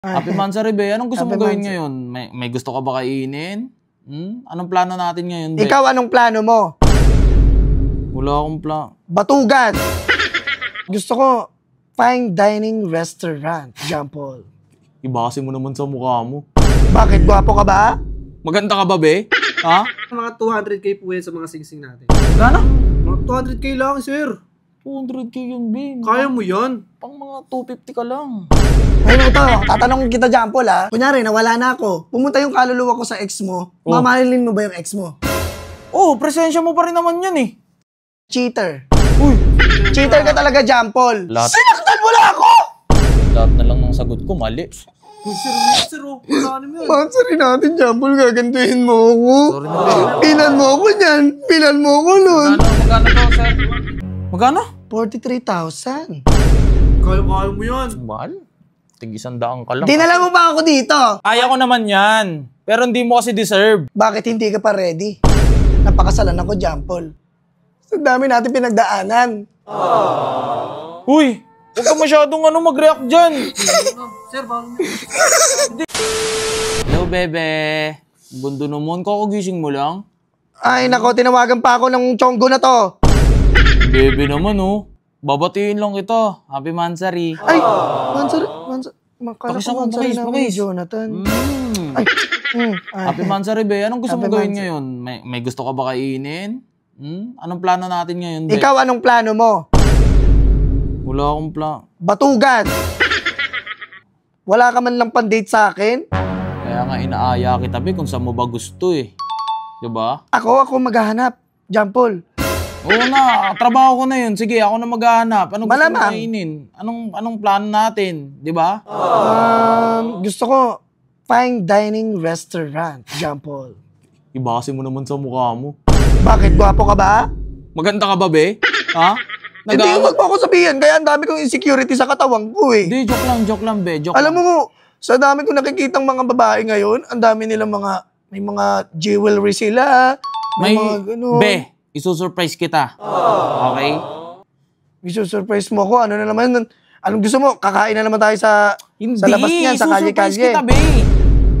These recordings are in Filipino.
Happy Mansari, be. Anong gusto Happy mong gawin Mansari. ngayon? May gusto ka ba kainin? Anong plano natin ngayon, be? Ikaw, anong plano mo? Wala akong plano. Batugan! Gusto ko, fine dining restaurant, John Paul. Ibase mo naman sa mukha mo. Bakit? Gwapo ka ba? Maganda ka ba, be? Ha? Mga 200k po yan sa mga singsing natin. Gana? Mga 200k lang, sir. 200k yun, be. Kaya mo yan. Pang mga 250 ka lang. Ayun ito, tatanungin kita, John Paul, ha? Kunyari, nawala na ako. Pumunta yung kaluluwa ko sa ex mo. Oh. Mamahalin mo ba yung ex mo? Oh, presensya mo pa rin naman yan, eh. Cheater. Uy! Cheater ka talaga, John Paul. Lahat. Sinaktan mo na ako! Lahat na lang ng sagot ko, mali. Sir, oh. Ano mo yan? Mansari natin, John Paul, gagantuhin mo ako. Sorry na, be. Pilan mo ako niyan. Pilan mo ako nun. Magkano to, sir? Magkano? 43,000. Kaya mo yan. Mahal. Tig-100 ka lang. Dinala mo ba ako dito? Kaya ko naman yan. Pero hindi mo kasi deserve. Bakit hindi ka pa ready? Napakasalan ako, John Paul. Sa dami natin pinagdaanan. Uy! Huwag ka masyadong mag-react dyan. Sir, bawal mo. Hello, bebe. Bundo naman, kakagising mo lang. Ay, nako, tinawagan pa ako ng chonggo na to. Bebe naman, oh. Babatiin lang kita. Happy Mansari. Ay, Mansari. Makala Pakis ko ako, Mansari pakis, naman pakis. ni Jonathan. Ay, Happy Mansari, be. Anong gusto Happy mong gawin Mansari. ngayon? May gusto ka ba kainin? Anong plano natin ngayon, be? Ikaw, anong plano mo? Wala akong plano. Batugan. Wala ka man lang pan-date sa akin? Kaya nga inaaya kita, be, kung saan mo ba gusto, eh. Diba? Ako maghahanap. John Paul. Oo na, trabaho ko na yun. Sige, ako na maghahanap. Anong gusto mo Malamang. kainin? Anong plano natin? Diba? Gusto ko, fine dining restaurant, John Paul. Ibase mo naman sa mukha mo. Bakit? Gwapo ka ba? Maganda ka ba, be? Ha? Hindi, wag mo ako sabihin. Kaya ang dami kong insecurity sa katawan ko eh. Hindi, joke lang, be. Joke Alam lang. mo, sa dami kong nakikitang mga babae ngayon, ang dami nilang may mga jewelry sila. May mga ganun. Be, isusurprise kita. Okay? Isusurprise mo ako. Ano na naman? Anong gusto mo? Kakain na naman tayo sa labas niyan, sa isusurprise kalye-kalye. kita, be.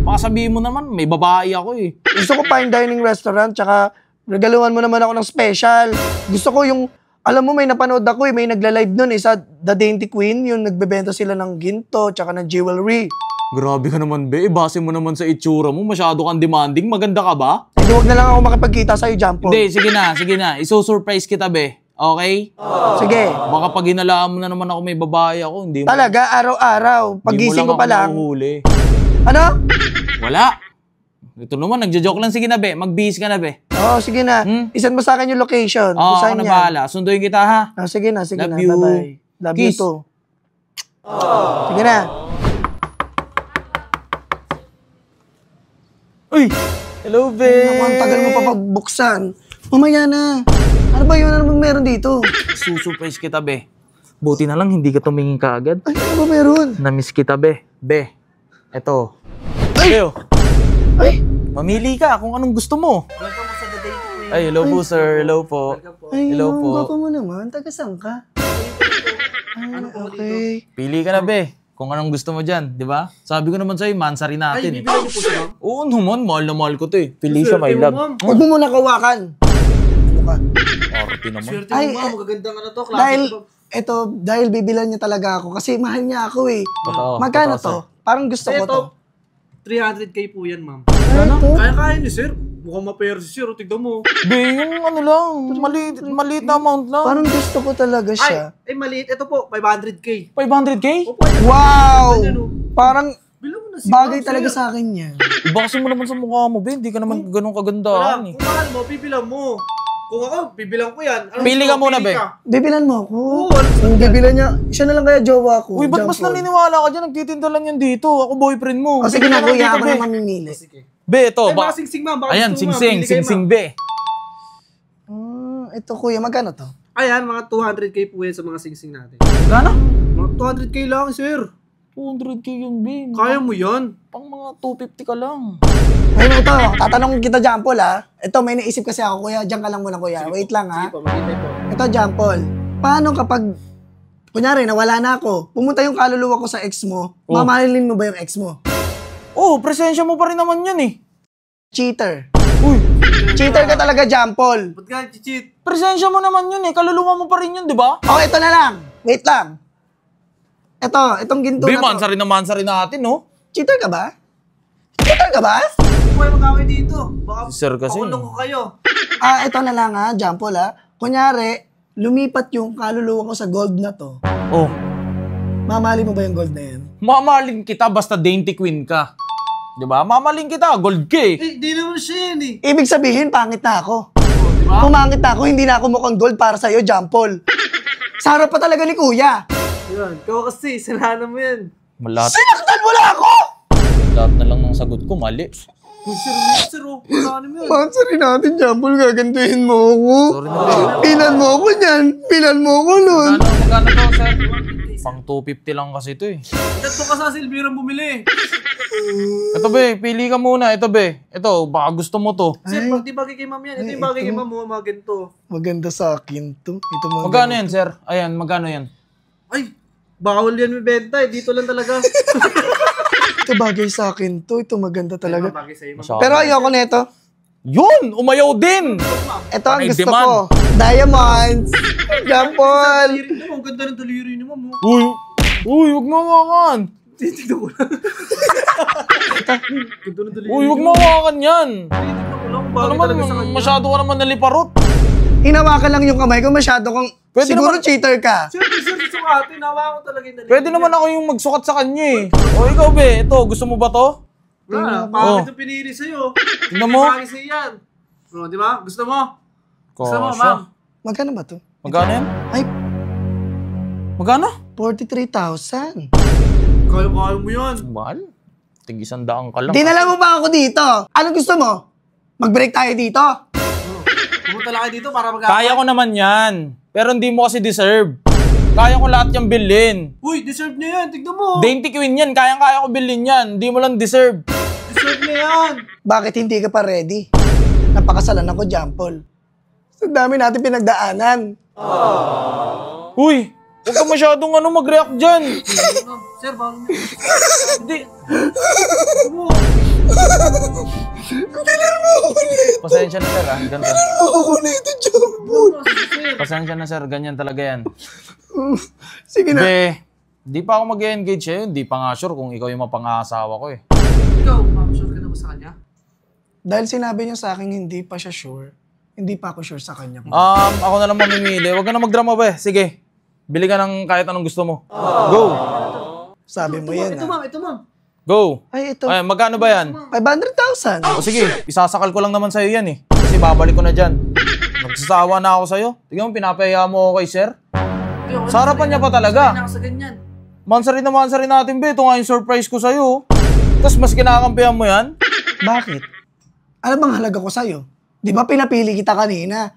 Baka sabihin mo naman, may babae ako, eh. Gusto ko fine dining restaurant, tsaka regaluhan mo naman ako ng special. Gusto ko yung, alam mo, may napanood ako may nagla-live nun sa The Dainty Queen, yung nagbebenta sila ng ginto, tsaka ng jewelry. Grabe ka naman, be. Ibase mo naman sa itsura mo. Masyado kang demanding. Maganda ka ba? Hindi, wag na lang ako makipagkita sa'yo, John Paul. Hindi, sige na. Isusurprise kita, be. Okay? Sige. Baka pag hinalaan mo na naman ako may babae ako, hindi mo. Talaga, araw-araw. Pagising ko pa lang. Mahuhuli. Ano? Wala. Ito naman, nagjo-joke lang. Sige na, be. Mag-bihis ka na, be. Oo, sige na. Isan mo sa akin yung location. Oo, ako Kung saan na yan. bahala. Sunduin kita, ha? Sige na. Love you. Bye-bye. Love Kiss. you too. Sige na. Uy! Hello, be. Naku, ang tagal mo pa pagbuksan. Mamaya na. Ano ba yun? Ano bang meron dito? Susurprise kita, be. Buti na lang, hindi ka tumingin kaagad. Ay, ano ba meron? Namiss kita, be. Be. Eto. Ay! Leo, Ay! mamili ka kung anong gusto mo. Welcome mo sa The Dainty Queen. Ay, hello po, sir. Hello po. Ay, Hello po. Baka mo naman. Taga-saan ka? Ay, okay. Pili ka na, be. Kung anong gusto mo dyan, di ba? Sabi ko naman sa'yo, Mansari Ay, natin. bibilan niyo po siya, ma'am. Oo naman, mahal na mahal ko to, eh. Felicia, my Swerte mo, love. ma'am. Huwag mo muna kawakan. Ano ka? Arte naman. Swerte Ay, mo, ma'am. Magaganda ka na to. Dahil bibilan niya talaga ako kasi mahal niya ako eh. Totoo, Magkano totoo, to? Parang gusto ko to. 300k po yan, ma'am. Ano to? Kaya ni sir. Mukhang mapera si sir. Tignan mo. Be, yung ano lang, maliit na amount lang. Parang gusto ko talaga siya. Ay, maliit. Ito po, 500k. 500k? Opo, yan. Wow! Ganyan, oh. Parang Bilang mo na siya. bagay talaga sa akin yan. Ibakasin mo naman sa mukha mo, be. Hindi ka naman ganun kagandaan, eh. Kung mahal mo, bibilang mo. Kung ako, bibilang ko yan. Ano Pili gusto ka mo? muna, Pili be. ka. Bibilan mo ako. Oo, Kung bibilan niya, siya na lang kaya jowa ko. Uy, ba't John mas Paul. naniniwala ka dyan? Nagtitinda lang yan dito. Ako boyfriend mo. O sige na, Bigyan kuya, ka ako be. na mamimili. Sige. Be, ito. Ay, mga singsing, ma'am. Baka Ayan, gusto mo, ma'am. singsing. Pili kayo, Singsing, ma'am. be. Ito kuya, magkano to? Ayan, mga 200k po yan sa mga singsing natin. Gana? Mga 200k lang, sir. 200k yun, be. Kaya mo yan. Pang mga 250 ka lang. Ayun ito, tatanungin kita, John Paul, ha? Ito, may naisip kasi ako, kuya. Diyan ka lang muna, kuya. Wait lang, ha? Sige po, makita po. Ito, John Paul. Paano kapag Kunyari, nawala na ako. Pumunta yung kaluluwa ko sa ex mo. Oh. Mamahalin mo ba yung ex mo? Oh, presensya mo pa rin naman yan eh. Cheater. Uy, Cheater ka talaga, John Paul. Ba't ka cheat? presensya mo naman yun eh. Kaluluwa mo pa rin yun, di ba? Okay, ito na lang. Wait lang. Itong ginto Be, na to. mansa rin natin, no? Cheater ka ba? Cheater ka ba? Huwag kayo mag-away dito. Baka Sir kasi. pakulong ko kayo. Ito na lang ha, John Paul ha. Kunyari, lumipat yung kaluluwa ko sa gold na to. Oh, Mamali mo ba yung gold na yan? mamahalin kita basta dainty queen ka. Di ba? Mamahalin kita, gold ka eh. Eh, di naman siya yan eh. Ibig sabihin, pangit na ako. Oh, di ba? Pumangit na ako, hindi na ako mukhang gold para sa'yo, John Paul. Sarap pa talaga ni Kuya. Yan. Ikaw kasi, sinahan mo yan. Lahat, Sinaktan mo na ako! lahat na lang ng sagot ko, mali. Sir, oh. Sinahan mo yan. Mansarin natin, John Paul, gagantuhin mo ako. Sorry na, be. Pilan mo ako niyan. Pilan mo ako nun. Magkano to, sir? Pang 250 lang kasi ito eh. Ito ka sa Silvirang bumili. Ito, be, pili ka muna. Ito, be. Ito, baka gusto mo to. Sir, pag di bagay kay ma'am yan. Ito yung bagay kay ma'am mo, mga ganito. Maganda sa akin to. Ito mga Magkano yan, sir? Ayan, magkano yan? Ay, bawal yan may benta eh. Dito lang talaga. Ito bagay sa akin to. Ito maganda talaga. Bagay sa'yo, ma'am. Masyado. Pero ayoko nito. Yun! Umayaw din! Ito ang Panay gusto demand. ko. Diamonds. John Paul. Daliri niyo, ang ganda ng daliri niyo, ma'am. oh. Uy, huwag mo hawakan! Titignan ko lang. Ganda ng daliri Uy, huwag mo hawakan yan! Titignan ko lang. Ano Bagay naman, talaga sa kanya. masyado ka naman naliparot. Hinawakan lang yung kamay ko. Masyado kong... Pwede siguro naman- cheater ka. Sir, susukatin. Nawa ko talaga yung daliri. Pwede naman ako yung magsukat sa kanya eh. O ikaw, be, ito, gusto mo ba to? Wala, pangit yung pinili sa'yo. Tingnan mo. Bagay sa'yo yan. Oh, di ba? Gusto mo? Gusto mo, Kasha. ma'am? Magkano ba to? Magkano yan? Ay, Magkano? 43,000. Kaya mo yan. Mahal. Tig-100 ka lang. Dinala mo ba ako dito? Ano gusto mo? Mag-break tayo dito? Pumunta lang kayo dito para Kaya ko naman yan. Pero hindi mo kasi deserve. Kaya ko lahat yung bilhin. Uy, deserve niya yan. Tignan mo. Dainty queen yan. Kaya ko bilhin yan. Hindi mo lang deserve. Deserve niya yan. Bakit hindi ka pa ready? Napakasalan ako, John Paul. Sa dami natin pinagdaanan. Uy, huwag ka masyadong mag-react dyan. Sir, bawal mo. Hindi. Mo. Pasensya na sir, Ganda. Ako na ito, John Paul. Sir. Pasensya na sir, ganyan talaga yan. Sige na. Be, di pa ako mag-engage sa'yo. Di pa nga sure kung ikaw yung mapang-aasawa ko eh. Ikaw, ma'am, sure ka na ba sa kanya? Dahil sinabi niya sa akin hindi pa siya sure, hindi pa ako sure sa kanya. Ako na lang mamimili. Huwag ka na magdrama ba. Sige. Bili ka ng kahit anong gusto mo. Go. Sabi mo yan, Ito, ma'am, ito, ma'am. Go. Ay, ito. Ay, magkano ba yan? 500,000. O sige, isasakal ko lang naman sa'yo yan eh. Kasi babalik ko na dyan. Nagsasawa na ako sa'yo. Tignan mo, pinapahiya mo ako kay sir. Sa harapan niya pa talaga. Sanay na ako sa ganyan. Mansa rin natin, be. Ito nga yung surprise ko sa'yo. Tapos mas kinakampihan mo yan? Bakit? Ano bang halaga ko sa'yo? Di ba pinapili kita kanina?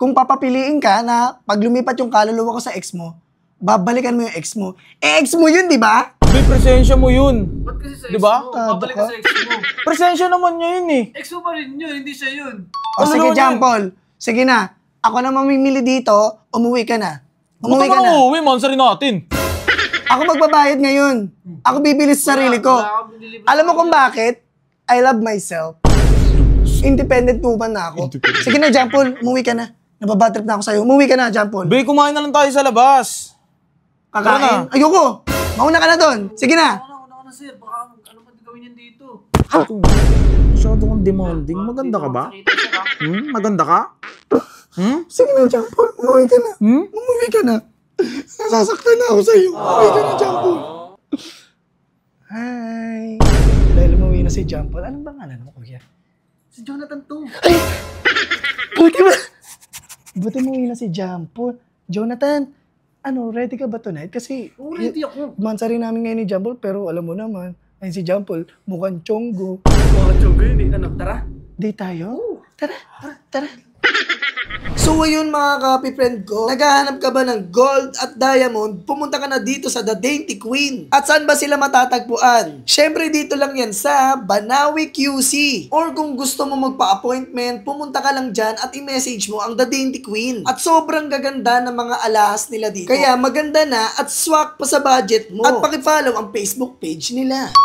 Kung papapiliin ka na pag lumipat yung kaluluwa ko sa ex mo, babalikan mo yung ex mo. Eh, ex mo yun, di ba? Be, presensya mo yun. Ba't kasi sa ex Diba? mo? Babalik ka sa ex mo. Presensya naman niya yun eh. Ex mo pa rin yun, hindi siya yun. O sige, naman John yun? Paul. Sige na. Ako na mamimili dito, umuwi ka na. Umuwi ka Huwag ka na. na uuwi, mansa rin natin. Ako magbabayad ngayon. Ako bibili sa sarili ko. Wala kang binili- Alam mo kung bakit? I love myself. Independent woman na ako. Sige na, John Paul. Umuwi ka na. Nababatrip na ako sa'yo. Umuwi ka na, John Paul. Be, kumain na lang tayo sa labas. Kakain. Ayoko. Mauna ka na doon. Sige na. Una ka na, sir. Baka ano pa gawin yan dito? Masyado kang demanding. Maganda ka ba? Nakita siya, ha? Maganda ka? Sige na, John Paul. Umuwi ka na. Umuwi ka na. Nasasaktan na ako sa'yo. Umuwi ka na, John Paul. Hi. Dahil umuwi na si John Paul, anong pangalan mo, kuya? Si Jonathan to. Ay! Buti ba? Buti umuwi na si John Paul. Jonathan, ready ka ba tonight? Kasi, Oo, ready ako. mansa rin namin ngayon ni John Paul, pero alam mo naman, ay si John Paul, mukhang chonggo. Mga chogo yun eh. Ano, tara. Date tayo? Tara, tara. So ayun mga ka-friend ko, naghahanap ka ba ng gold at diamond, pumunta ka na dito sa The Dainty Queen. At saan ba sila matatagpuan? Syempre dito lang yan sa Banawi QC. Or kung gusto mo magpa-appointment, pumunta ka lang dyan at i-message mo ang The Dainty Queen. At sobrang gaganda ng mga alahas nila dito. Kaya maganda na at swak pa sa budget mo. At pakifollow ang Facebook page nila.